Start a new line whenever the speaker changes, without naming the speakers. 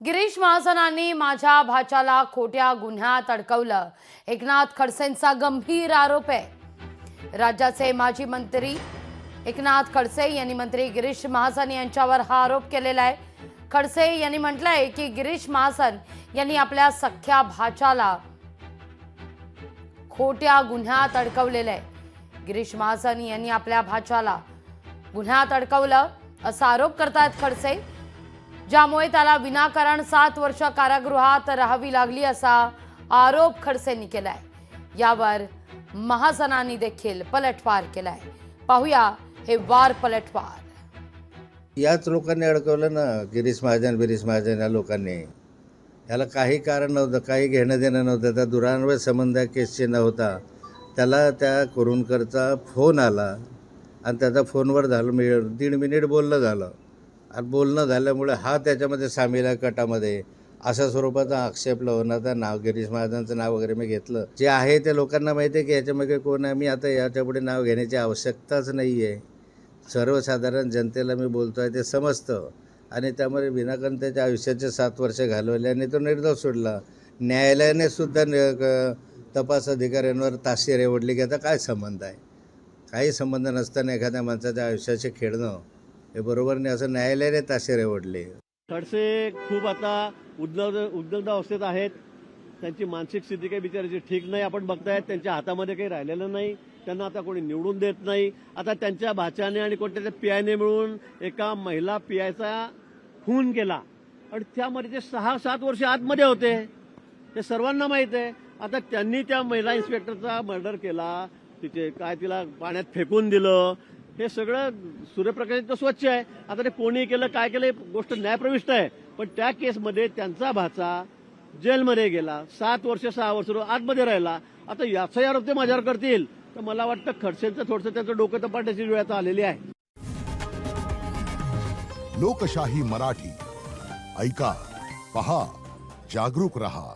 गिरीश महाजनांनी माझ्या भाच्याला खोट्या गुन्ह्यात अडकवलं, एकनाथ खडसेंचा गंभीर आरोप आहे। राज्याचे माजी मंत्री एकनाथ खडसे यांनी मंत्री गिरीश महाजन यांच्यावर हा आरोप केलेला आहे। खडसे यांनी म्हटलंय की गिरीश महाजन यांनी आपल्या सख्या भाच्याला खोट्या गुन्ह्यात अडकवलेलं आहे। गिरीश महाजन यांनी आपल्या भाच्याला गुन्ह्यात अडकवलं असा आरोप करतायत खडसे, ज्यामुळे त्याला विनाकारण 7 वर्ष कारागृहात राहावी लागली असा आरोप खडसेंनी केलाय। यावर महाजनांनी देखील पलटवार केलाय। पाहूया हे वार पलटवार।
याच लोकांनी अडकवलं ना, गिरीश महाजन या लोकांनी। याला काही कारण नव्हतं, काही घेणं देणं नव्हतं। त्या दुरान्वय संबंध केसचे नव्हता। त्याला त्या कुरुंदकरचा फोन आला आणि त्याचा फोनवर झालं 1.5 मिनिट बोलणं झालं आणि बोलणं झाल्यामुळे हा त्याच्यामध्ये सामील आहे कटामध्ये, अशा स्वरूपाचा आक्षेप लावण्याचं नाव गिरीश महाजनचं नाव वगैरे मी घेतलं। जे आहे ते लोकांना माहिती आहे की याच्यामध्ये कोण आहे। मी आता याच्यापुढे नाव घेण्याची आवश्यकताच नाही आहे। सर्वसाधारण जनतेला मी बोलतो आहे ते समजतं आणि त्यामुळे विनाकारण त्याच्या आयुष्याचे 7 वर्ष घालवले आणि तो निर्दोष सोडला। न्यायालयाने सुद्धा तपास अधिकाऱ्यांवर ताशेरे ओढले की याचा काय संबंध आहे। काही संबंध नसताना एखाद्या माणसाच्या आयुष्याशी खेळणं हे बरोबर नाही असं न्यायालयाने ताशेरे ओढले।
खडसे खूप आता उद्दंड अवस्थेत आहेत। त्यांची मानसिक स्थिती काही बिचाराची ठीक नाही। आपण बघतायत त्यांच्या हातामध्ये काही राहिलेलं नाही। त्यांना आता कोणी निवडून देत नाही। आता त्यांच्या भाच्याने आणि कोणत्या पीआयने मिळून एका महिला पीआयचा खून केला आणि त्यामध्ये ते 6-7 वर्ष आतमध्ये होते, ते सर्वांना माहीत आहे। आता त्यांनी त्या महिला इन्स्पेक्टरचा मर्डर केला, तिला पाण्यात फेकून दिलं, हे सगळं सूर्यप्रकाशित स्वच्छ आहे। आता ते कोणी केलं काय केलं गोष्ट न्यायप्रविष्ट आहे, पण त्या केसमध्ये त्यांचा भाचा जेलमध्ये गेला, 7 वर्ष 6 वर्ष आतमध्ये राहिला। आता याचाही आरोप ते माझ्यावर करतील तर मला वाटतं खडसेंचं थोडंसं त्याचं डोकं तपासण्याची वेळ आता आलेली आहे।
लोकशाही मराठी ऐका, पहा, जागरूक रहा।